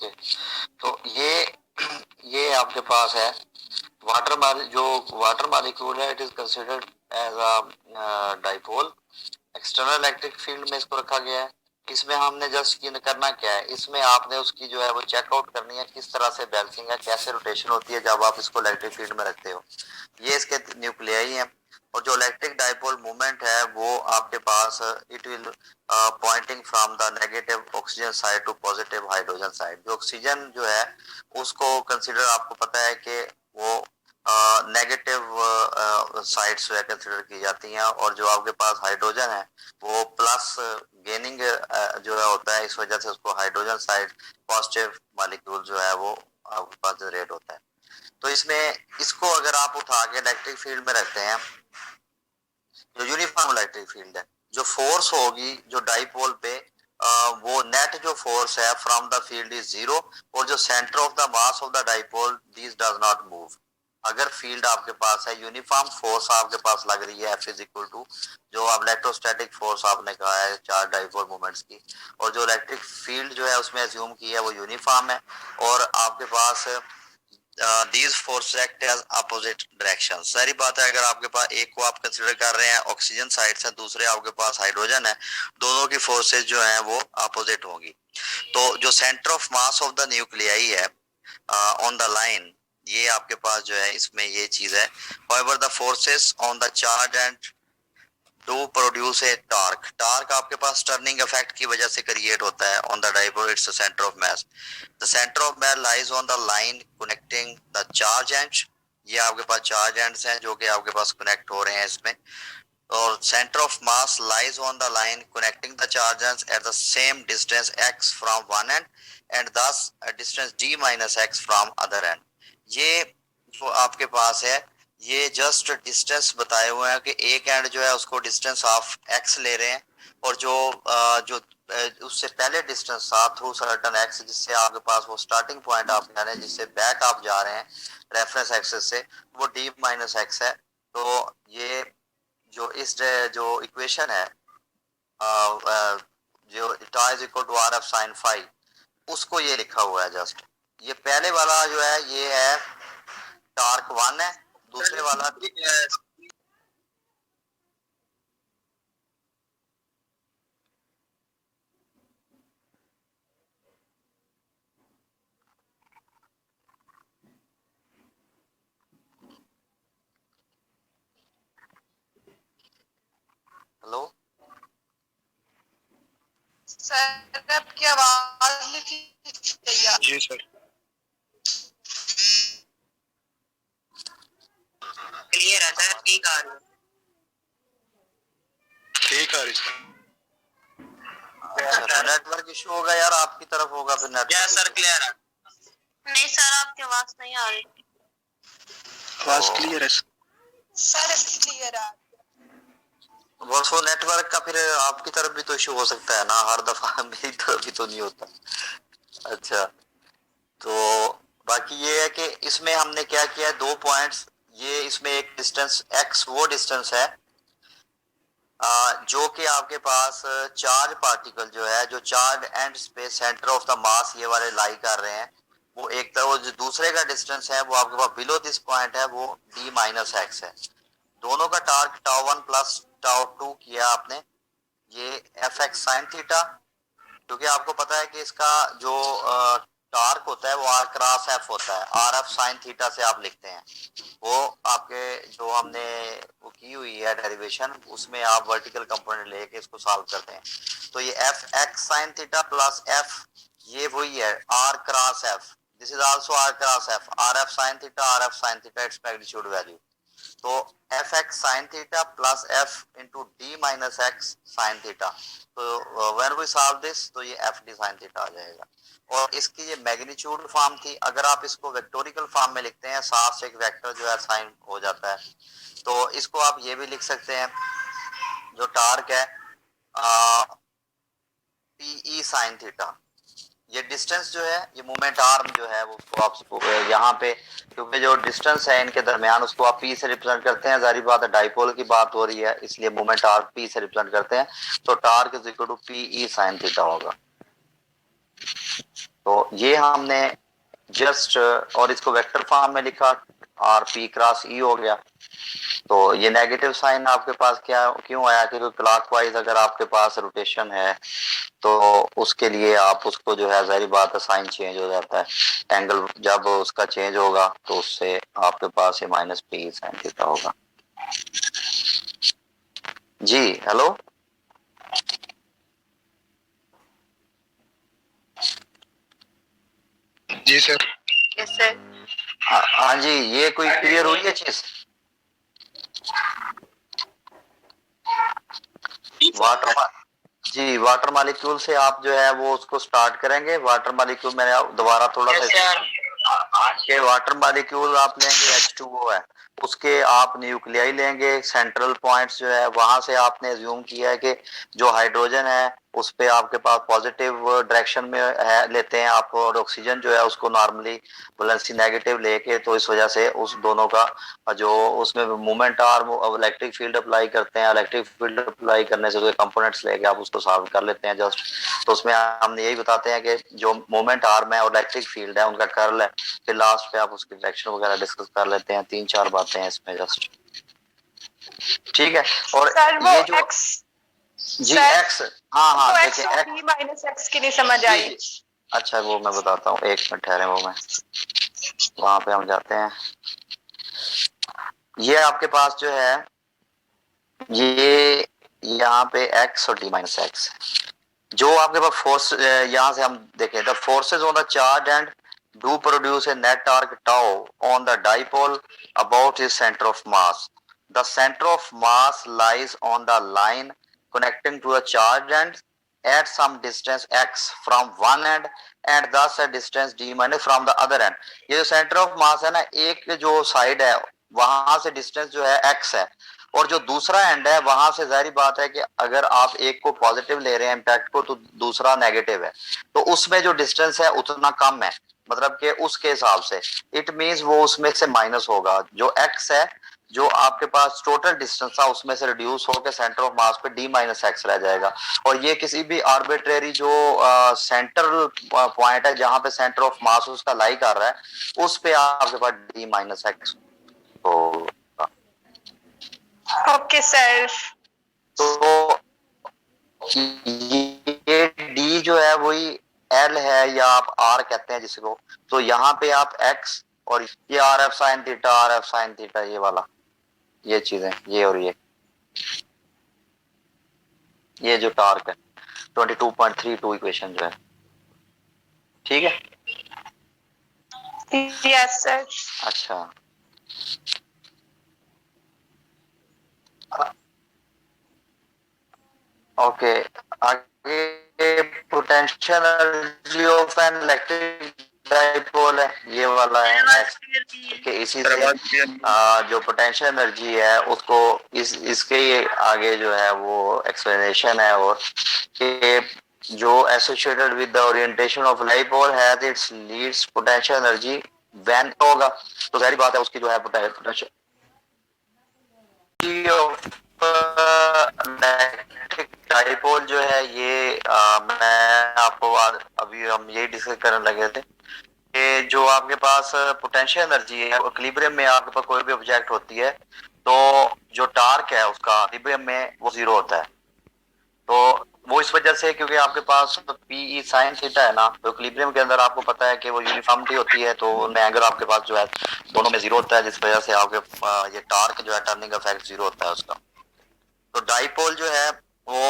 Okay, तो ये आपके पास है वाटर मॉलिक्यूल है, it is considered as a dipole. External electric field में इसको रखा गया है। इसमें हमने जस्ट करना क्या है, इसमें आपने उसकी जो है वो चेकआउट करनी है किस तरह से बैलेंसिंग है, कैसे रोटेशन होती है जब आप इसको इलेक्ट्रिक फील्ड में रखते हो। ये इसके न्यूक्लियाई है। और जो इलेक्ट्रिक डाइपोल मूवमेंट है वो आपके पास it will pointing from the negative oxygen side to positive hydrogen side. जो ऑक्सीजन जो है उसको कंसीडर, आपको पता है कि वो नेगेटिव साइड्स जो है कंसिडर की जाती हैं, और जो आपके पास हाइड्रोजन है वो प्लस गेनिंग जो है होता है, इस वजह से उसको हाइड्रोजन साइड पॉजिटिव मॉलिक्यूल जो है वो आपके पास जनरेट होता है। तो इसमें इसको अगर आप उठा के इलेक्ट्रिक फील्ड में रखते हैं, जो यूनिफॉर्म इलेक्ट्रिक फील्ड है, जो फोर्स होगी जो डाइपोल पे वो नेट जो फोर्स है from the field is zero, और जो centre of the mass of the dipole this does not move. अगर फील्ड आपके पास है, यूनिफॉर्म फोर्स आपके पास लग रही है, F इज इक्वल टू जो आप इलेक्ट्रोस्टैटिक फोर्स आपने कहा है चार डाइपोल मोमेंट्स की, और जो इलेक्ट्रिक फील्ड जो है उसमें एज्यूम की है वो यूनिफॉर्म है, और आपके पास these forces act as opposite direction। सारी बात है, अगर आपके पास एक को आप कंसिडर कर रहे हैं ऑक्सीजन साइड से, दूसरे आपके पास हाइड्रोजन है, दोनों की फोर्सेज जो हैं वो अपोजिट होंगी। तो जो centre of mass of the nuclei है ऑन द लाइन, ये आपके पास जो है इसमें ये चीज है। however the forces on the charge and to produce a torque. Torque आपके पास टर्निंग इफेक्ट की वजह से क्रिएट होता है on the dipole, it's the centre of mass. The centre of mass lies on the line connecting the charge ends. ये आपके पास charge ends हैं जो कि आपके पास कनेक्ट हो रहे हैं इसमें, और centre of mass lies on the line connecting the charge ends at the same distance x from one end and this distance d minus x from other end. ये जो आपके पास है ये जस्ट डिस्टेंस बताए हुए हैं कि एक एंड जो है उसको डिस्टेंस ऑफ x ले रहे हैं, और जो उससे पहले डिस्टेंस था थ्रू सर्टन x, जिससे आपके पास वो स्टार्टिंग पॉइंट आप जा रहे हैं, जिससे बैक आप जा रहे हैं रेफरेंस एक्सिस से, वो d माइनस x है। तो ये जो इस जो इक्वेशन है जो tau is equal to r F sine five, उसको ये लिखा हुआ है जस्ट। ये पहले वाला जो है ये है टार्क वन है, दूसरे वाला हेलो सर आपकी आवाज नहीं जी सर क्लियर है सर, ठीक आ रही है, ठीक आ रही सर। अच्छा, नेटवर्क इशू होगा यार, आपकी तरफ होगा फिर नेटवर्क। सर क्लियर है। नहीं सर आपकी आवाज नहीं आ रही। आवाज क्लियर है सर अभी क्लियर है। बस वो नेटवर्क का फिर आपकी तरफ भी तो इशू हो सकता है ना, हर दफा मेरी तरफ भी तो नहीं होता। अच्छा, तो बाकी ये है कि इसमें हमने क्या किया है, दो पॉइंट्स, ये इसमें एक डिस्टेंस x वो डिस्टेंस है जो कि आपके पास चार्ज पार्टिकल जो है, जो charge and space centre of the mass ये वाले लाई कर रहे हैं, वो एक तरफ, जो दूसरे का डिस्टेंस है वो आपके पास बिलो दिस पॉइंट है, वो d माइनस एक्स है। दोनों का torque tau one plus tau two किया आपने, ये एफ एक्स साइन थीटा, क्योंकि आपको पता है कि इसका जो टार्क होता है वो आर क्रॉस एफ होता है, आर एफ साइन थीटा से आप लिखते हैं। वो आपके जो हमने वो की हुई है डेरिवेशन, उसमें आप वर्टिकल कंपोनेंट लेके इसको सॉल्व करते हैं। तो ये F x sine theta plus F, ये वही है R cross F, this is also R cross F, R F sine theta, R F sine theta, its magnitude value. तो F x sine theta plus F into d minus x sine theta, तो when we solve this तो ये F d sine theta आ जाएगा। और इसकी ये magnitude form थी, अगर आप इसको वेक्टोरिकल फॉर्म में लिखते हैं, साथ से एक वेक्टर जो है साइन हो जाता है, तो इसको आप ये भी लिख सकते हैं, जो टार्क है पीई साइन थीटा, ये डिस्टेंस जो है, ये मोमेंट आर्म जो है वो आप यहाँ पे, क्योंकि जो डिस्टेंस है इनके दरमियान उसको आप पी से रिप्रेजेंट करते हैं, जारी बात है डाइपोल की बात हो रही है इसलिए मोमेंट आर्म पी से रिप्रेजेंट करते हैं, तो torque is equal to p E sine theta होगा। तो ये हमने जस्ट और इसको वेक्टर फॉर्म में लिखा, आर पी क्रॉस ई हो गया। तो ये नेगेटिव साइन आपके पास क्या क्यों आया? क्योंकि क्लॉकवाइज अगर आपके पास रोटेशन है तो उसके लिए आप उसको जो है, जाहिर बात है, साइन चेंज हो जाता है। एंगल जब उसका चेंज होगा तो उससे आपके पास ये माइनस पी साइन थीटा होगा। जी हेलो, जी सर। Yes sir. हाँ जी, ये कोई क्लियर हुई है चीज? वाटर, जी वाटर मॉलिक्यूल से आप जो है वो उसको स्टार्ट करेंगे। वाटर मॉलिक्यूल मैंने दोबारा थोड़ा सा के वाटर मॉलिक्यूल आप लेंगे, H2O है, उसके आप न्यूक्लियाई लेंगे, सेंट्रल पॉइंट्स जो है वहां से आपने अज्यूम किया है कि जो हाइड्रोजन है उस पे आपके पास पॉजिटिव डायरेक्शन में है लेते हैं आप, और ऑक्सीजन जो है उसको नॉर्मली वैलेंसी नेगेटिव लेके, तो इस वजह से उस दोनों का जो उसमें movement arm electric field apply करते हैं। इलेक्ट्रिक फील्ड अप्लाई करने से कंपोनेंट्स लेके आप उसको सॉल्व कर लेते हैं जस्ट। तो उसमें हम यही बताते हैं कि जो मूवमेंट आर्म है और इलेक्ट्रिक फील्ड है उनका कर्ल है, फिर लास्ट पे आप उसकी डायरेक्शन वगैरह डिस्कस कर लेते हैं। 3-4 बातें हैं इसमें जस्ट, ठीक है। और सर वो ये जो एक्स, जी सर एक्स, हाँ हाँ वो एक्स देखिए और एक्स, बी माइनस एक्स की नहीं समझ जी आई। जी, अच्छा वो मैं बताता हूँ, एक मिनट ठहरे, वो मैं वहां पे हम जाते हैं। ये आपके पास जो है ये यहाँ पे x और d माइनस एक्स, जो आपके पास फोर्स, यहाँ से हम देखें the forces on the charge and do produce a net torque tau on the dipole about his centre of mass. The centre of mass lies on the line connecting to the charge and at some distance x from one end and thus a distance d minus from the other end। ये जो centre of मास है ना, एक जो side है वहां से distance जो है x है, और जो दूसरा एंड है वहां से जाहिर बात है कि अगर आप एक को पॉजिटिव ले रहे हैं इम्पैक्ट को तो दूसरा नेगेटिव है, तो उसमें जो डिस्टेंस है उतना कम है, मतलब कि उसके हिसाब से इट मींस वो उसमें से माइनस होगा। जो x है, जो आपके पास टोटल डिस्टेंस था उसमें से रिड्यूस होकर सेंटर ऑफ मास पे d माइनस एक्स रह जाएगा। और ये किसी भी आर्बिट्रेरी जो सेंटर पॉइंट है जहां पे सेंटर ऑफ मास उसका लाई कर रहा है उस पे आपके पास d माइनस एक्स होगा। Okay sir. तो ये d जो है वही l है, या आप r कहते हैं जिसको। तो यहाँ पे आप x और ये आर एफ साइन थीटा ये वाला, ये चीजें, ये और ये जो टार्क है 22.32 इक्वेशन जो है, ठीक है। Yes sir. अच्छा ओके, आगे potential energy of an electric dipole है, ये वाला है नेक्स्ट के। इसी से जो पोटेंशियल एनर्जी है उसको इसके ही आगे जो है वो एक्सप्लेनेशन है, और कि जो associated with the orientation of dipole has its Leeds potential energy when होगा, तो सारी बात है उसकी जो है पोटेंशियल डाइपोल जो है ये मैं आपको अभी हम यही डिस्कस करने लगे थे कि जो आपके पास पोटेंशियल एनर्जी है इक्विलिब्रियम में आपके पास कोई भी ऑब्जेक्ट होती है तो जो टार्क है उसका इक्विलिब्रियम में वो जीरो होता है। तो वो इस वजह से क्योंकि आपके पास पी साइन थीटा है ना, तो इक्विलिब्रियम के अंदर आपको पता है कि वो यूनिफॉर्मिटी होती है, तो उनमें एंगल आपके पास जो है दोनों में जीरो होता है, जिस वजह से आपके ये टार्क जो है टर्निंग इफेक्ट जीरो होता है उसका। तो डाइपोल जो है वो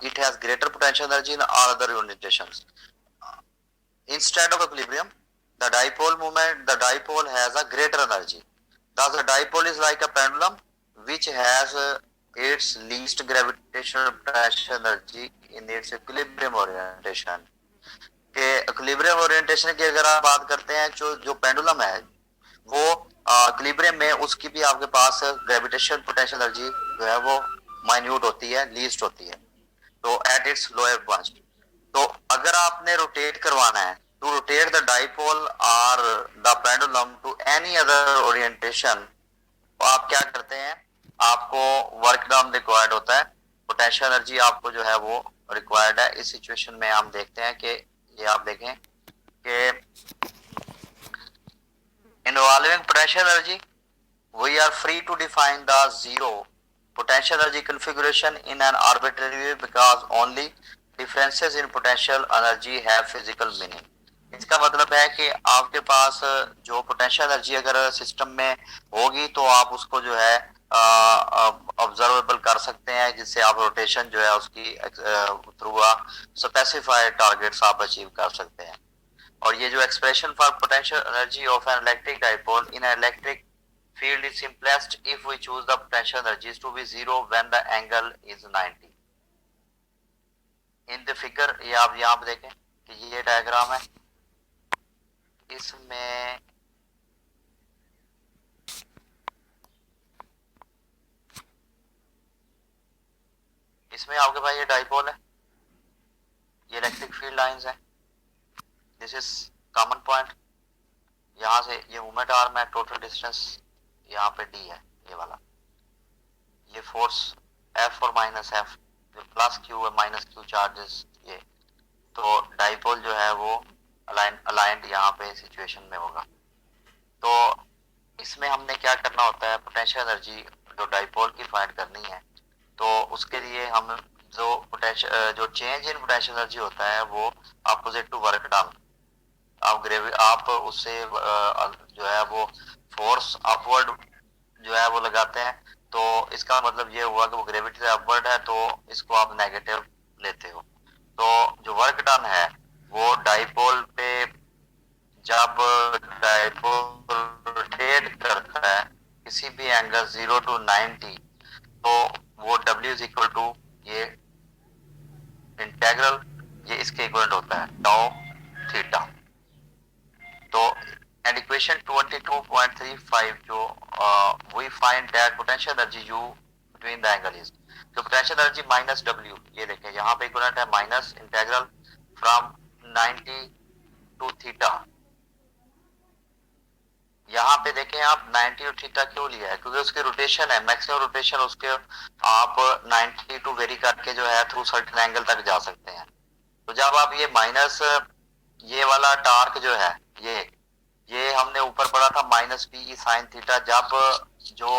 it has greater potential energy in all other orientations instead of equilibrium the dipole has a greater energy, thus the dipole is like a pendulum which has its least gravitational potential energy in its equilibrium orientation। के equilibrium orientation की अगर आप बात करते हैं, जो pendulum है वो इक्विलिब्रियम में उसकी भी आपके पास ग्रेविटेशन पोटेंशियल एनर्जी जो है वो माइन्यूट होती है, लीस्ट होती है, तो एट इट्स लोअर पॉइंट। तो अगर आपने रोटेट करवाना है टू रोटेट द डाइपोल और the pendulum to any other orientation, तो आप क्या करते हैं, आपको वर्क डन रिक्वायर्ड होता है, पोटेंशियल एनर्जी आपको जो है वो रिक्वायर्ड है। इस सिचुएशन में हम देखते हैं कि ये आप देखें कि involving potential energy, we are free to define the zero potential energy configuration in an arbitrary way because only differences in potential energy have physical meaning. इसका मतलब है कि आपके पास जो पोटेंशियल एनर्जी अगर सिस्टम में होगी तो आप उसको जो है ऑब्जर्वेबल कर सकते हैं, जिससे आप रोटेशन जो है उसकी थ्रू स्पेसिफाइड टारगेट्स आप अचीव कर सकते हैं। और ये जो expression for potential energy of an electric dipole in an electric field is simplest if we choose the potential energies to be zero when the angle is 90. In the figure ये आप यहाँ पे देखें कि ये डायग्राम है, इसमें आपके पास ये डाइपोल है, ये इलेक्ट्रिक फील्ड लाइंस है, दिस इज कॉमन पॉइंट, यहाँ से ये मूवमेंट आर्म है, टोटल डिस्टेंस यहाँ पे डी है ये वाला, ये फोर्स एफ और माइनस एफ, जो प्लस क्यू है माइनस क्यू चार्जेस ये, तो डाइपोल जो है वो अलाइंड यहाँ पे सिचुएशन में होगा। तो इसमें हमने क्या करना होता है, पोटेंशियल एनर्जी जो डाइपोल की फाइंड करनी है, तो उसके लिए हम जो चेंज इन पोटेंशियल एनर्जी होता है वो अपोजिट टू वर्क डन, आप उससे जो है वो फोर्स अपवर्ड जो है वो लगाते हैं, तो इसका मतलब ये हुआ कि वो ग्रेविटी से अपवर्ड है, तो इसको आप नेगेटिव लेते हो। तो जो वर्क डन है वो डाइपोल पे जब डाइपोल रोटेट करता है किसी भी एंगल 0 to 90, तो वो W इज इक्वल टू ये इंटेग्रल, ये इसके इक्वलेंट होता है टाउ थीटा। तो and equation 22.35 जो we find that potential energy U between the angle is, तो potential energy minus W, ये देखें यहाँ पे इक्वलेंट है minus integral from 90 to theta. यहाँ पे देखें आप 90 और थीटा क्यों लिया है, क्योंकि उसकी रोटेशन है, मैक्सिमम रोटेशन उसके आप 90 टू वेरी करके जो है थ्रू सर्टेन एंगल तक जा सकते हैं। तो जब आप ये माइनस ये वाला टार्क जो है ये हमने ऊपर पढ़ा था माइनस पी साइन थीटा, जब जो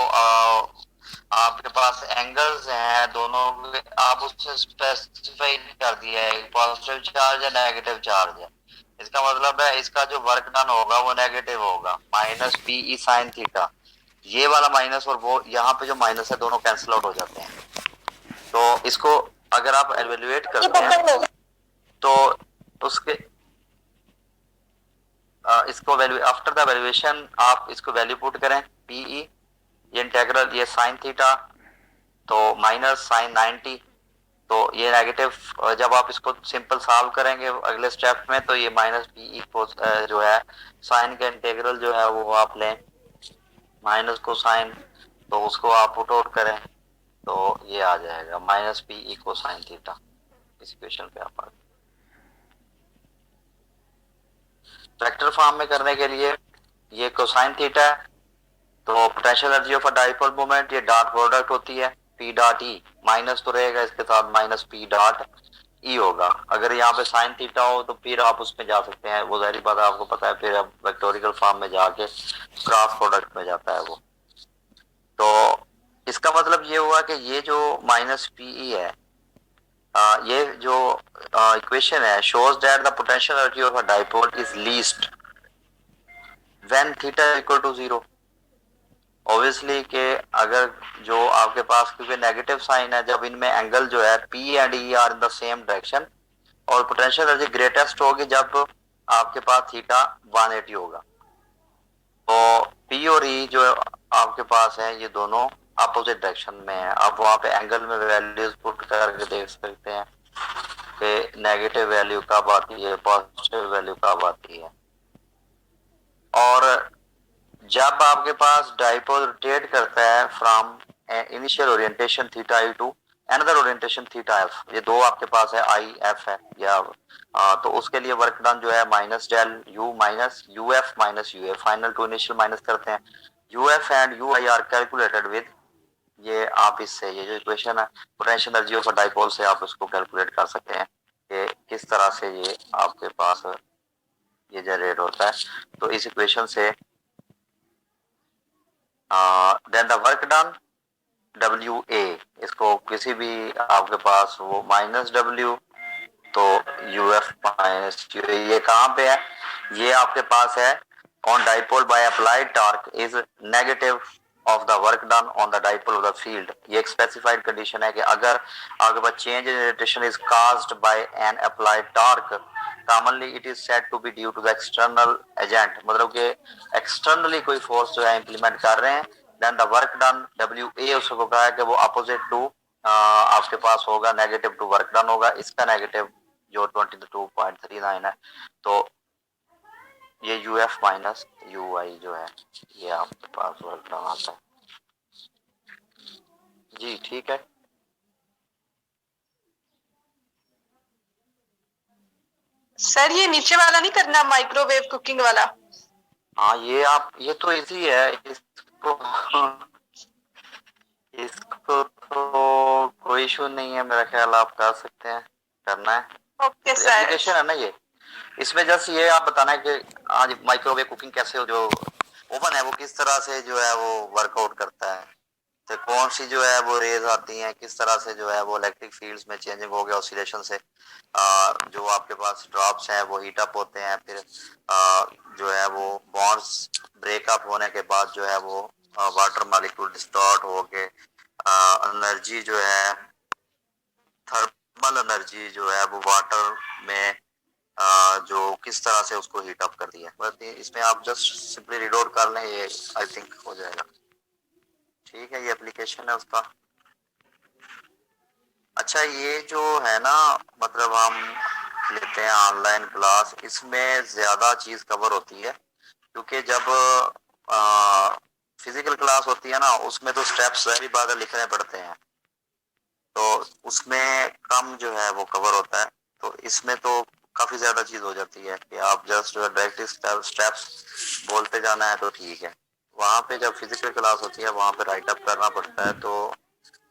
आपके पास एंगल्स हैं दोनों आप उससे स्पेसिफाई कर दिया है पॉजिटिव चार्ज है नेगेटिव चार्ज है, इसका मतलब है इसका जो वर्क डन होगा वो नेगेटिव होगा, माइनस पी साइन थीटा, ये वाला माइनस और वो यहाँ पे जो माइनस है दोनों कैंसिल आउट हो जाते हैं। तो इसको अगर आप एवेल्युएट करते हैं तो उसके इसको वैल्यू आफ्टर द वैल्यूएशन आप इसको वैल्यू पुट करें, पीई ये इंटीग्रल ये साइन थीटा तो माइनस साइन 90, तो ये नेगेटिव, जब आप इसको सिंपल सॉल्व करेंगे अगले स्टेप में तो ये माइनस पीई को जो है साइन का इंटीग्रल जो है वो आप लें माइनस को साइन, तो उसको आप पुट आउट करें तो ये आ जाएगा माइनस पीई को साइन थीटा। इस इक्वेशन पे आप आ गए। वेक्टर फॉर्म में करने के लिए ये कोसाइन थीटा है, तो potential energy of a dipole moment ये डॉट प्रोडक्ट होती है पी डॉट ई, माइनस तो रहेगा इसके साथ माइनस पी डॉट ई होगा। अगर यहाँ पे साइन थीटा हो तो फिर आप उसमें जा सकते हैं, वो जाहिर बात है आपको पता है, फिर अब वेक्टोरियल फॉर्म में जाके क्रॉस प्रोडक्ट में जाता है वो। तो इसका मतलब ये हुआ कि ये जो माइनस पीई है ये जो इक्वेशन है shows that the potential energy of a dipole is least when theta equal to 0। Obviously कि अगर जो आपके पास क्योंकि नेगेटिव साइन है, जब इनमें एंगल जो है P and E are in the same direction, और पोटेंशियल एनर्जी ग्रेटेस्ट होगी जब आपके पास थीटा 180 होगा। तो P और E जो आपके पास है ये दोनों अपोजिट डायरेक्शन में है। आप वहाँ पे एंगल में वैल्यूज पुट करके देख सकते हैं कि नेगेटिव वैल्यू कब आती है, पॉजिटिव वैल्यू कब आती है। और जब आपके पास डाइपोल रोटेट करता है from initial orientation theta E to another orientation theta F, ये दो आपके पास है आई एफ है या तो उसके लिए वर्क डन जो है minus del U minus U F minus U F, final to initial minus करते हैं, U F and U I are calculated with ये आप इससे ये जो इक्वेशन है potential energy of a dipole से आप इसको कैलकुलेट कर सकते हैं कि किस तरह से ये आपके पास ये जनरेट होता है। तो इस इक्वेशन से then the work done WA, इसको किसी भी आपके पास वो माइनस W, तो UF माइनस ये कहाँ पे है, ये आपके पास है on dipole by applied torque is negative of the work done on the dipole of the field. ये एक स्पेसिफाइड कंडीशन है कि अगर आपके पास change in rotation is caused by an applied torque commonly it is said to be due to the external agent, मतलब कि externally कोई फोर्स जो है इंप्लीमेंट कर रहे हैं, then the work done WA उसको कहा है कि वो अपोजिट टू आपके पास होगा, नेगेटिव टू वर्क डन होगा, इसका नेगेटिव जो 22.39 है, तो ये UF माइनस UI जो है ये आपके पास वर्क डन आता है। जी ठीक है। सर ये नीचे वाला नहीं करना, माइक्रोवेव कुकिंग वाला? हाँ ये आप, ये तो इजी है, इसको तो कोई इशू नहीं है, मेरा ख्याल आप कर सकते हैं, करना है। Okay sir. एप्लीकेशन है ना ये, इसमें जस्ट ये आप बताना है कि आज माइक्रोवेव कुकिंग कैसे हो, जो ओवन है वो किस तरह से जो है वो वर्कआउट करता है, तो कौन सी जो है वो रेज आती हैं, किस तरह से जो है वो इलेक्ट्रिक फील्ड्स में चेंजिंग हो गया ऑसिलेशन से, जो आपके पास ड्रॉप्स हैं वो हीट अप होते हैं, फिर जो है वो बॉन्ड्स ब्रेकअप होने के बाद जो है वो वाटर मॉलिक्यूल डिस्टॉर्ट हो के एनर्जी जो है, थर्मल एनर्जी जो है वो वाटर में जो किस तरह से उसको हीट अप कर दिया। बस इसमें आप जस्ट सिंपली रीलोड कर लें, ये आई थिंक हो जाएगा। ठीक है, ये एप्लीकेशन है उसका। अच्छा ये जो है ना, मतलब हम लेते हैं ऑनलाइन क्लास, इसमें ज्यादा चीज कवर होती है, क्योंकि जब फिजिकल क्लास होती है ना उसमें तो स्टेप्स सारी बातें लिखने पड़ते हैं, तो उसमें कम जो है वो कवर होता है, तो इसमें तो काफी ज्यादा चीज हो जाती है कि आप जस्ट डायरेक्ट स्टेप्स बोलते जाना है तो ठीक है। वहां पे जब फिजिकल क्लास होती है वहां पे राइट अप करना पड़ता है, तो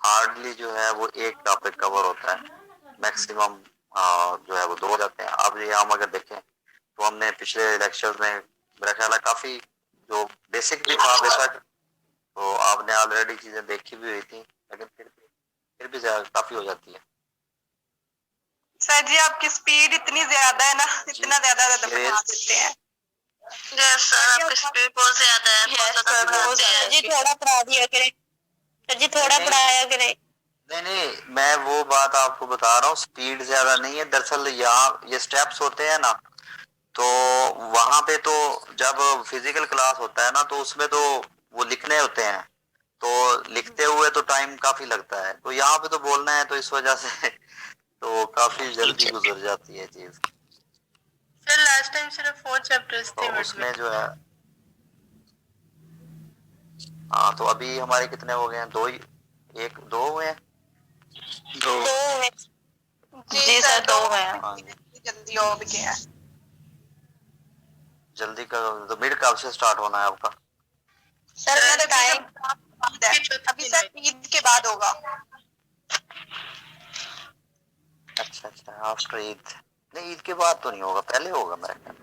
हार्डली जो है वो एक टॉपिक कवर होता है, मैक्सिमम जो है वो 2 हो जाते हैं। अब ये हम अगर देखें तो हमने पिछले लेक्चर में मेरा ख्याल है काफी जो बेसिक भी था बेशक, तो आपने ऑलरेडी चीजें देखी भी हुई थी, लेकिन फिर भी काफी हो जाती है। सर जी आपकी स्पीड इतनी ज्यादा है ना, इतना ज्यादा बता देते हैं। यस सर, आपकी स्पीड बहुत ज्यादा है, बहुत ज्यादा। सर जी थोड़ा पढ़ा दिया करें, सर जी थोड़ा पढ़ाया करें। नहीं, मैं वो बात आपको बता रहा हूँ, स्पीड ज्यादा नहीं है, दरअसल यहाँ ये स्टेप्स होते हैं ना, तो वहां पे तो जब फिजिकल क्लास होता है ना तो उसमें तो वो लिखने होते हैं, तो लिखते हुए तो टाइम काफी लगता है, तो यहाँ पे तो बोलना है, तो इस वजह से तो काफी जल्दी गुजर जाती है चीज। सर लास्ट टाइम सिर्फ 4 चैप्टर्स थे, तो उसमें जो है हाँ, तो अभी हमारे कितने हो गए हैं, 2 2 हुए हैं। 2 जी सर 2 हाँ हैं, जल्दी हो भी गया। जल्दी कर, तो मिड कब से स्टार्ट होना है आपका? सर मैं बताएं, अभी सर ईद के बाद होगा। अच्छा आफ्टर ईद, नहीं ईद के बाद तो नहीं होगा, पहले होगा मेरे ख्याल।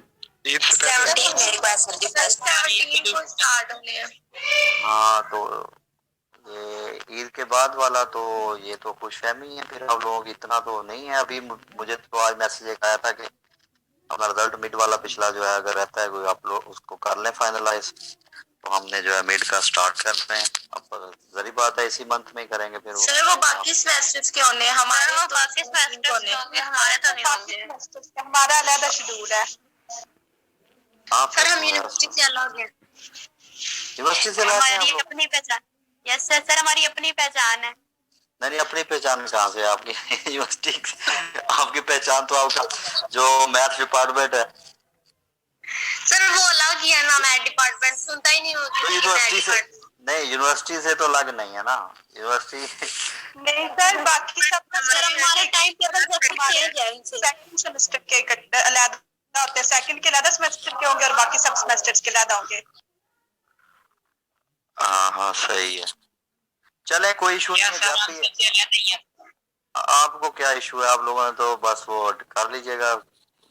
ईद से पहले 17 मेरे पास सर जी, 17 को स्टार्ट होने हैं। हाँ तो ये ईद के बाद वाला तो ये तो खुशफहमी है फिर आप लोगों की, इतना तो नहीं है अभी। मुझे तो आज मैसेज एक आया था कि अपना रिजल्ट मिड वाला पिछला जो है अगर रहता है कोई, आप लोग उसको कर लें फाइनलाइज, तो हमने जो है मिड का स्टार्ट कर रहे हैं। अब जरी बात है इसी मंथ में ही करेंगे फिर सर वो बाकी सेमेस्टर्स के होने, हमारे तो बाकी सेमेस्टर्स के होंगे, हमारे तो नहीं होंगे। हमारा अलग शेड्यूल है। सर हम यूनिवर्सिटी से अलग हैं, यूनिवर्सिटी से अलग हैं हमारी अपनी पहचान। यस सर, सर हमारी अपनी पहचान है। नहीं अपनी पहचान कहाँ से आपकी यूनिवर्सिटी आपकी पहचान तो आपका जो मैथ डिपार्टमेंट है। सर वो अलग ही है ना, मैथ डिपार्टमेंट सुनता ही नहीं होगी। तो यूनिवर्सिटी से नहीं, यूनिवर्सिटी से तो अलग नहीं है ना यूनिवर्सिटी। नहीं सर बाकी सब सर हमारे टाइम टेबल सब कुछ चेंज है उनसे। सेकंड सेमेस्टर के अलग होते हैं, सेकंड के अलग सेमेस्टर के होंगे और बाकी सब सेमेस्टर्स के अलग होंगे। हाँ सही है, चले कोई इशू नहीं है। जब भी आपको क्या इशू है, आप लोगों ने तो बस वो कर लीजिएगा,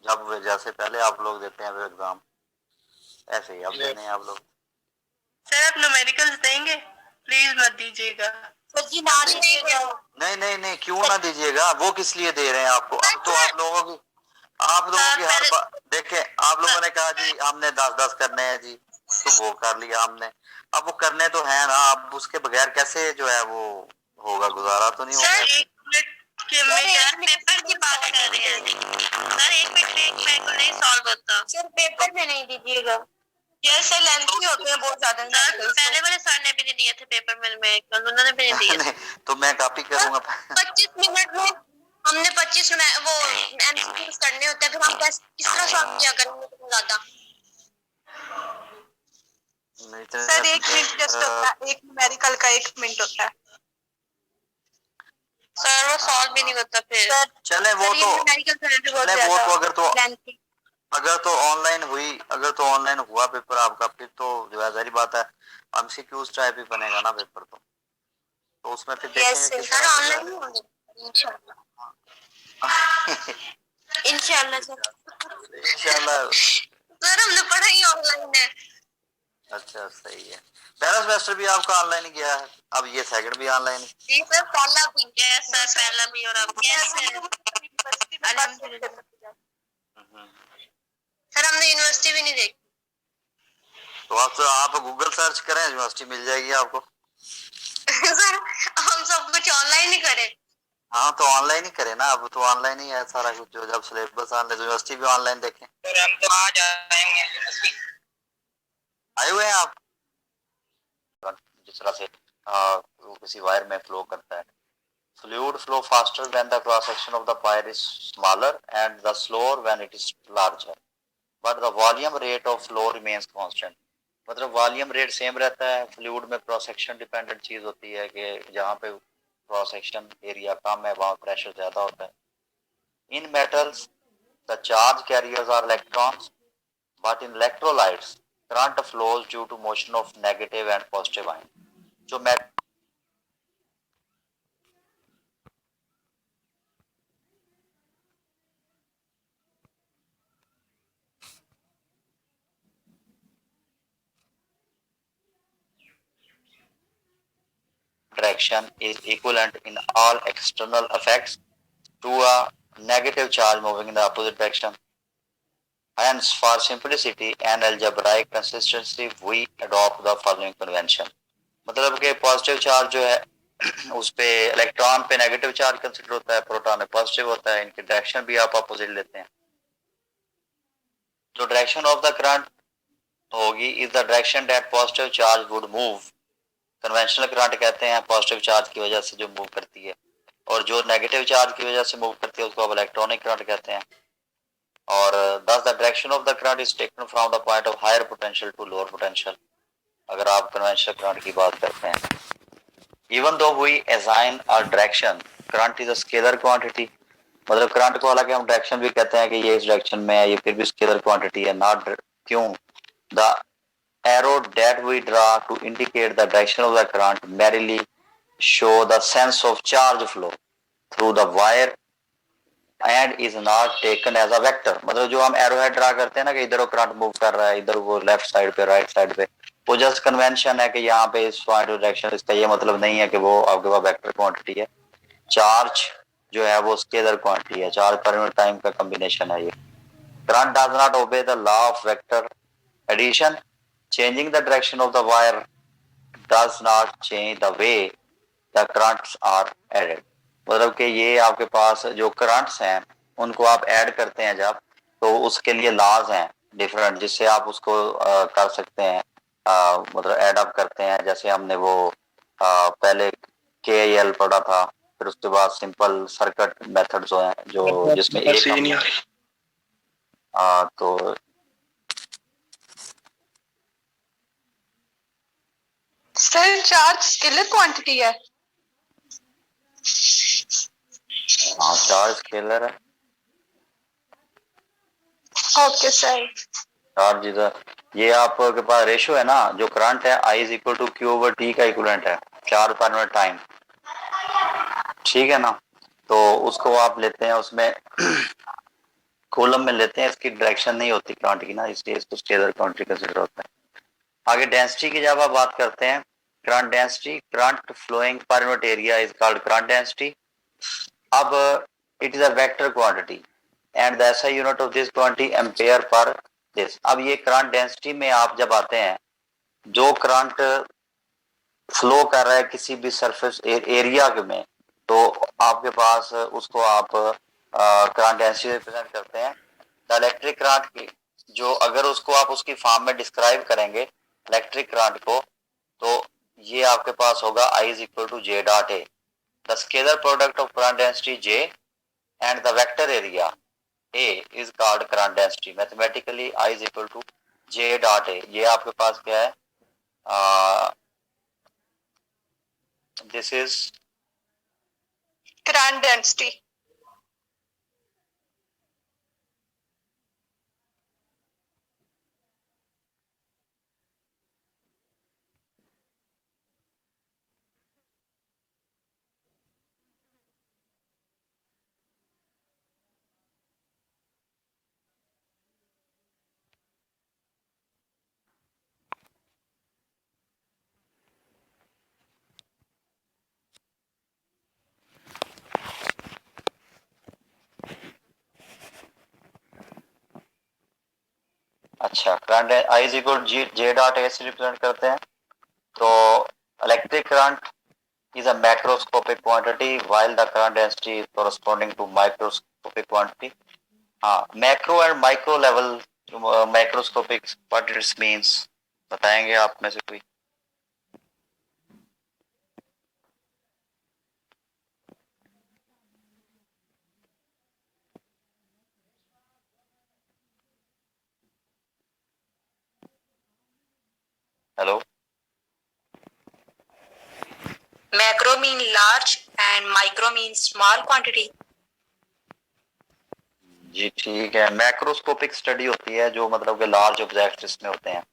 जब जैसे पहले आप लोग देते हैं एग्जाम, ऐसे ही अब देने हैं आप लोग। सर आप न्यूमेरिकल्स देंगे, प्लीज मत दीजिएगा सर जी, ना दीजिएगा। नहीं नहीं नहीं, क्यों ना दीजिएगा, वो किस लिए दे रहे हैं आपको? अब तो आप लोगों की हर बात देखे, आप लोगों ने कहा जी हमने 10-10 करने हैं जी, तो वो कर लिया हमने, अब वो करने तो है ना, अब उसके बगैर कैसे जो है वो होगा, गुजारा तो नहीं होगा। सर एक मिनट के में पेपर की बात कर रहे हैं सर, एक मिनट, एक मिनट को नहीं सॉल्व होता सर, पेपर में नहीं दीजिएगा। यस सर, लेंथी होते हैं बहुत ज्यादा। सर पहले वाले सर ने भी नहीं दिए थे पेपर में, उन्होंने भी नहीं दिए। तो मैं कॉपी करूंगा 25 मिनट में हमने 25 में वो एमसीक्यूज करने होते हैं, फिर हम किस तरह सॉल्व किया करेंगे इतना ज्यादा। सर 1 मिनट जस्ट होता है, एक न्यूमेरिकल का 1 मिनट होता है सर, वो सॉल्व भी नहीं होता फिर। चले वो तो अगर तो ऑनलाइन हुई, अगर तो ऑनलाइन हुआ पेपर आपका, फिर तो जो है जारी बात है एमसीक्यूज टाइप ही बनेगा ना पेपर, तो उसमें फिर देखेंगे सर ऑनलाइन ही होंगे इंशाल्लाह। इंशाल्लाह सर, इंशाल्लाह। सर हमने पढ़ा ही ऑनलाइन है। अच्छा सही है, पहला सेमेस्टर भी आपका ऑनलाइन ही गया है, अब ये सेकंड भी ऑनलाइन है। जी सर, पहला भी गया सर, पहला भी, और अब कैसे अल्हम्दुलिल्लाह। सर हमने यूनिवर्सिटी भी नहीं देखी। तो आप गूगल सर्च करें, यूनिवर्सिटी मिल जाएगी आपको। सर हम सब कुछ ऑनलाइन ही करें। हाँ तो ऑनलाइन ही करें ना, अब तो ऑनलाइन ही है सारा कुछ, जो जब सिलेबस ऑनलाइन, यूनिवर्सिटी भी ऑनलाइन देखें। सर हम तो आ जाएंगे यूनिवर्सिटी। आए हुए हैं आप? जिस तरह से वो किसी वायर में फ्लो करता है, fluid flow faster when the cross section of the wire is smaller and the slower when it is larger, but the volume rate of flow remains constant। मतलब वॉल्यूम रेट सेम रहता है, fluid में cross section dependent चीज होती है कि जहाँ पे क्रॉस सेक्शन एरिया कम है वहाँ प्रेशर ज्यादा होता है। In metals the charge carriers are electrons, but in electrolytes current flows due to motion of negative and positive ion. जो direction is equivalent in all external effects to a negative charge moving in the opposite direction. Hence, for simplicity and algebraic consistency, we adopt the following convention। मतलब कि positive charge जो है उस पे electron पे negative charge consider होता है, proton में पॉजिटिव होता है, इनकी डायरेक्शन भी आप अपोजिट लेते हैं। जो डायरेक्शन ऑफ द करंट होगी is the direction that positive charge would move. Conventional current कहते हैं पॉजिटिव चार्ज की वजह से जो मूव करती है, और जो नेगेटिव चार्ज की वजह से मूव करती है उसको आप इलेक्ट्रॉनिक करंट कहते हैं। और thus the direction of the current is taken from the point of higher potential to lower potential, अगर आप कन्वेंशनल करंट की बात करते हैं। Even though we assign a direction, current is a scalar quantity। मतलब करंट को हालांकि हम डायरेक्शन भी कहते हैं कि ये इस डायरेक्शन में है, ये फिर भी स्केलर क्वांटिटी है, नॉट क्यों। The arrow that we draw to indicate the direction of the current merely show the sense of charge flow through the wire and is not taken as a vector। मतलब जो हम arrowhead draw करते हैं ना कि इधर वो current move कर रहा है, इधर वो लेफ्ट साइड पे राइट साइड पे, वो जस्ट कन्वेंशन है कि यहाँ पे इस पॉइंट ऑफ डायरेक्शन, इसका ये मतलब नहीं है कि वो आपके पास वेक्टर क्वांटिटी है। चार्ज जो है वो स्केलर क्वांटिटी है, चार्ज पर यूनिट टाइम का कॉम्बिनेशन है ये। Current does not obey the law of vector addition. Changing the direction of the wire does not change the way the currents are added। मतलब कि ये आपके पास जो करंट्स हैं उनको आप ऐड करते हैं जब, तो उसके लिए लॉज हैं डिफरेंट, जिससे आप उसको कर सकते हैं, मतलब ऐड अप करते हैं। जैसे हमने वो पहले KEL पढ़ा था, फिर उसके बाद सिंपल सर्किट मेथड जो है जो जिसमें एक तो सर चार्ज स्केलर क्वांटिटी है। हाँ चार्ज स्केलर है। Okay sir. चार्ज इधर ये आपके पास रेशो है ना, जो करंट है I is equal to Q over T का इक्विवेलेंट है, चार्ज पर यूनिट टाइम, ठीक है ना। तो उसको आप लेते हैं उसमें कॉलम में लेते हैं, इसकी डायरेक्शन नहीं होती करंट की ना, इसलिए इसको स्केलर क्वांटिटी कंसिडर होता है। आगे डेंसिटी की जब आप बात करते हैं, current density, current flowing per unit area is called current density. अब it is a vector quantity and the SI unit of this quantity ampere per this. अब ये करंट डेंसिटी में आप जब आते हैं, जो करंट फ्लो कर रहा है किसी भी सरफेस एरिया में, तो आपके पास उसको आप करंट डेंसिटी रिप्रेजेंट करते हैं। द इलेक्ट्रिक करंट की जो, अगर उसको आप उसकी फॉर्म में डिस्क्राइब करेंगे इलेक्ट्रिक करंट को, तो ये आपके पास होगा I is equal to J dot A, the scalar product of current density J and the vector area A is called current density. Mathematically I is equal to J dot A, ये आपके पास क्या है, this is current density. अच्छा, current I is equal J dot A से represent करते हैं। तो electric current is a macroscopic quantity while the current density is corresponding to microscopic quantity. Macro and micro level, microscopic what it means, बताएंगे आप में से कोई? Hello, Macro mean large and micro means small quantity. जी ठीक है। Macroscopic study होती है जो मतलब कि लार्ज ऑब्जेक्ट्स इसमें होते हैं।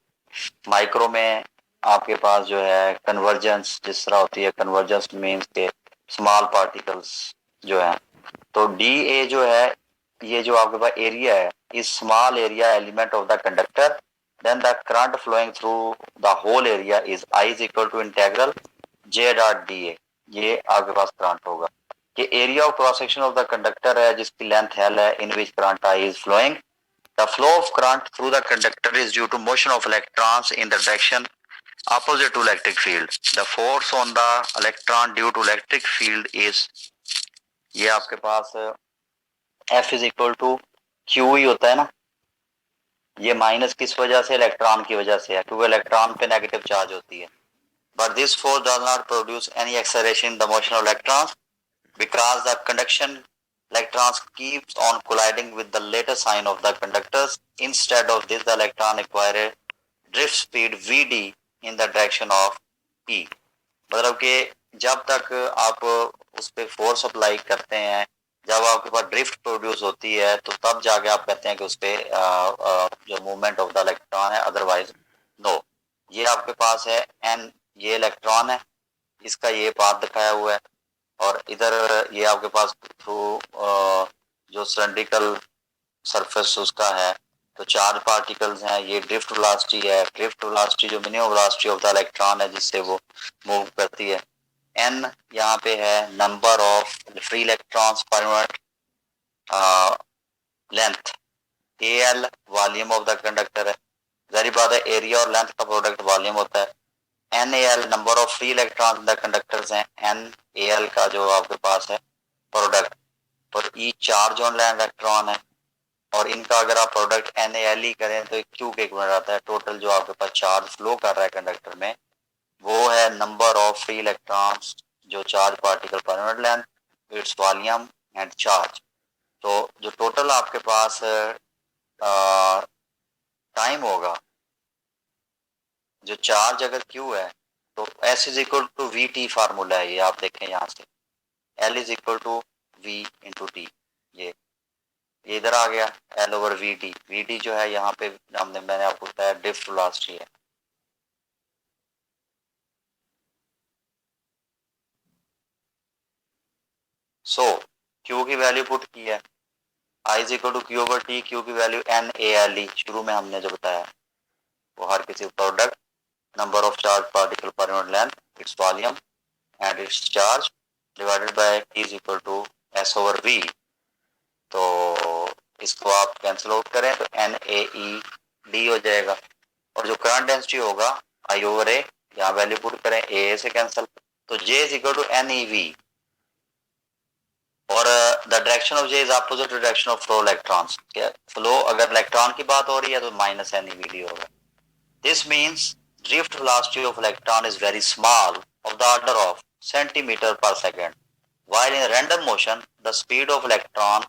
माइक्रो में आपके पास जो है कन्वर्जेंस जिस तरह होती है, कन्वर्जेंस मीन्स के स्मॉल पार्टिकल्स जो है। तो डी ए जो है, ये जो आपके पास एरिया है, इस small area element of the conductor, then the current flowing through the whole area is I is equal to integral J dot d A. ये आपके पास करंट होगा। ये area of cross section of the conductor है जिसकी length L है, in which current I is flowing. The flow of current through the conductor is due to motion of electrons in the direction opposite to electric field. The force on the electron due to electric field is, ये आपके पास F is equal to q ही होता है ना। ये minus किस वजह से? इलेक्ट्रॉन की वजह से है, क्योंकि इलेक्ट्रॉन पे नेगेटिव चार्ज होती है। But this force does not produce any acceleration in the motion of electrons because the conduction electrons keeps on colliding with the later sign of the conductors. Instead of this, the electron acquire a drift speed vd in the direction of E. मतलब कि जब तक आप उस पर force apply करते हैं, जब आपके पास ड्रिफ्ट प्रोड्यूस होती है, तो तब जाके आप कहते हैं कि उस पर जो मूवमेंट ऑफ द इलेक्ट्रॉन है, अदरवाइज नो। ये आपके पास है एन, ये इलेक्ट्रॉन है, इसका ये पाथ दिखाया हुआ है, और इधर ये आपके पास थ्रू जो सिलेंड्रिकल सरफेस उसका है, तो चार पार्टिकल्स हैं। ये ड्रिफ्ट वेलोसिटी है, ड्रिफ्ट वेलोसिटी जो minimum velocity of the electron है जिससे वो मूव करती है। एन यहाँ पे है नंबर ऑफ फ्री इलेक्ट्रॉन्स पर unit length. A L volume of the conductor है, जाहिर बात है एरिया और लेंथ का प्रोडक्ट वॉल्यूम होता है। N A L number of free electrons in the conductors हैं, एन ए एल का जो आपके पास है प्रोडक्ट, और ई चार्ज ऑन इलेक्ट्रॉन है, और इनका अगर आप प्रोडक्ट NaLe करें तो क्यू के गुणा आता है। टोटल जो आपके पास चार्ज फ्लो कर रहा है कंडक्टर में, वो है नंबर ऑफ फ्री इलेक्ट्रॉन्स जो चार्ज पार्टिकल पर unit length, its volume and charge. तो जो टोटल आपके पास टाइम होगा, जो चार्ज अगर क्यू है, तो S is equal to v t formula है, ये आप देखें यहाँ से, L is equal to V into t. ये इधर आ गया एल ओवर वी टी जो है यहाँ पे मैंने आपको बताया ड्रिफ्ट वेलोसिटी है। सो क्यू की वैल्यू पुट की है, I is equal to Q over T, Q की वैल्यू NaLe शुरू में हमने जो बताया वो हर किसी product number of charge particle पर unit length, its volume and its charge divided by T is equal to S over V। तो इसको आप कैंसिल आउट करें तो NaED हो जाएगा और जो करंट डेंसिटी होगा I ओवर A, यहाँ वैल्यू पुट करें A से कैंसिल तो J is equal to NeV और the direction of J is opposite to direction of flow electrons. Flow अगर इलेक्ट्रॉन की बात हो रही है तो माइनस NeVD होगा। This means drift velocity of electron is very small of the order of centimetre per second, while in random motion the speed of electron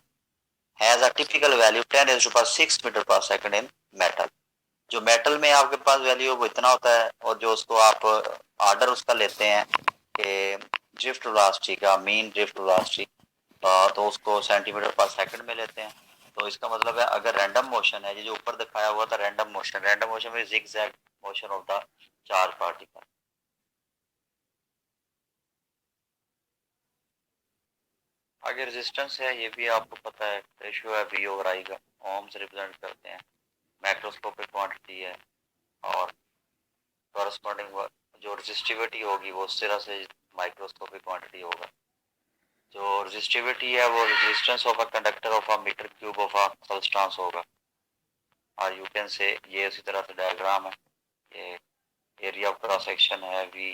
has a typical value 10 raised to power 6 meter per second in metal। जो metal में आपके पास value वो इतना होता है और जो उसको आप ऑर्डर उसका लेते हैं कि ड्रिफ्ट वेलोसिटी का मीन ड्रिफ्ट वेलोसिटी तो उसको सेंटीमीटर पर सेकंड में लेते हैं। तो इसका मतलब है अगर रैंडम मोशन है, ये जो ऊपर दिखाया हुआ था रैंडम मोशन में zigzag motion of the charge particle. आगे रेजिस्टेंस है, ये भी आपको पता है, रेशियो है V ओवर I का, ओम से रिप्रेजेंट करते हैं, मैक्रोस्कोपिक क्वांटिटी है और कॉरस्पॉन्डिंग जो रेजिस्टिविटी होगी वो उस तरह से माइक्रोस्कोपिक क्वांटिटी होगा। जो रेजिस्टिविटी है वो resistance of a conductor of a metre cube of a substance होगा। और यू कैन से ये उसी तरह से डायग्राम है, ये एरिया ऑफ क्रॉस सेक्शन है, V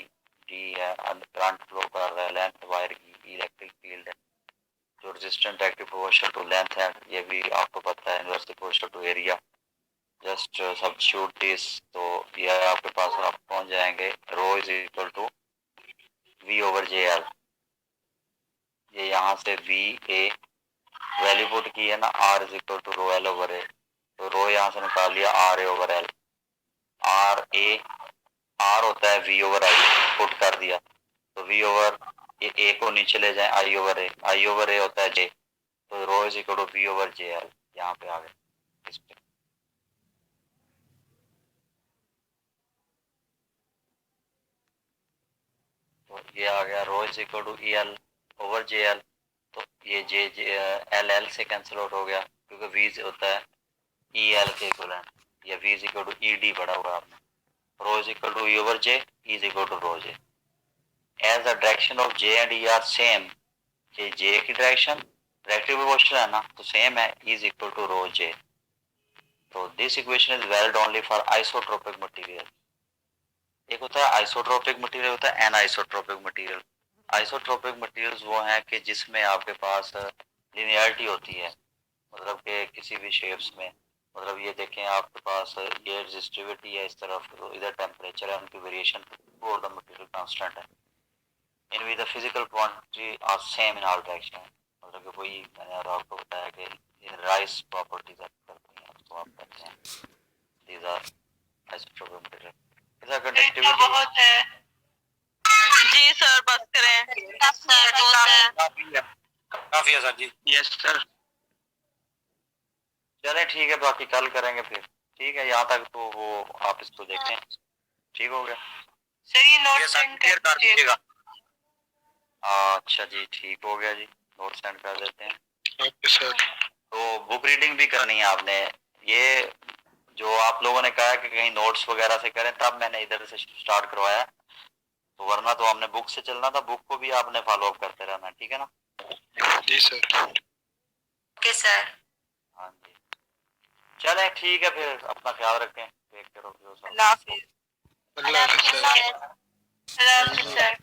D है, करंट फ्लो कर रहा है, लेंथ वायर की इलेक्ट्रिक फील्ड है, जो resistance directly proportional to length है, ये भी आपको पता है, inversely proportional to area. Just substitute this तो ये आपके पास आप पहुंच जाएंगे rho is equal to V over JL। ये यहाँ से VA वैल्यू पुट की है ना, R is equal to rho L over A, तो रो यहाँ से निकाल लिया RA ओवर L। R होता है V ओवर I, पुट कर दिया तो V ओवर ये A को नीचे ले जाए I ओवर A होता है J, तो rho is equal to V over JL। यहाँ पे आ गए इस पे। तो ये आ गया rho is equal to EL over JL, तो ये L से कैंसिल आउट हो गया क्योंकि V होता है EL के इक्विवेलेंट, या V is equal to ED पढ़ा हुआ आपने। Rho is equal to E over J, E is equal to rho J। As the direction of J and E are same, J की direction directly proportional है ना तो same है, E is equal to rho J। तो this equation is valid only for isotropic material. एक होता है isotropic material, होता है एनआइसोट्रोपिक मटेरियल। आइसोट्रोपिक मटेरियल्स वो हैं कि जिसमें आपके पास लिनियरिटी होती है, मतलब कि किसी भी शेप्स में, मतलब ये देखें आपके पास ये रेजिस्टिविटी है इस तरफ, तो इधर टेम्परेचर है, उनकी वेरिएशन वो द मटेरियल कांस्टेंट है। In with the physical quantity are same in all direction, मतलब कि वही मैंने आपको बताया कि राइस प्रॉपर्टीज करती हैं, उसको आप कहते हैं दीज आर आइसोट्रोपिक मटेरियल। इसका कंडक्टिविटी बहुत है जी सर, बस करें काफी है सर जी। Yes sir. चले ठीक है, बाकी कल करेंगे फिर। ठीक है, यहाँ तक तो वो आप इसको देखें, ठीक हो गया सर। ये नोट सेंड कर दीजिएगा। अच्छा जी, ठीक हो गया जी, नोट सेंड कर देते हैं। Okay sir. तो बुक रीडिंग भी करनी है आपने, ये जो आप लोगों ने कहा कि कहीं नोट्स वगैरह से करें, तब मैंने इधर से स्टार्ट करवाया, तो वरना तो हमने बुक से चलना था, बुक को भी आपने फॉलो अप करते रहना, ठीक है ना? जी सर। Okay sir. हाँ जी, चलें ठीक है, फिर अपना ख्याल रखें, टेक केयर ऑफ योरसेल्फ। अल्लाह हाफिज। अल्लाह हाफ़िज़ सर। अल्लाह हाफिज सर।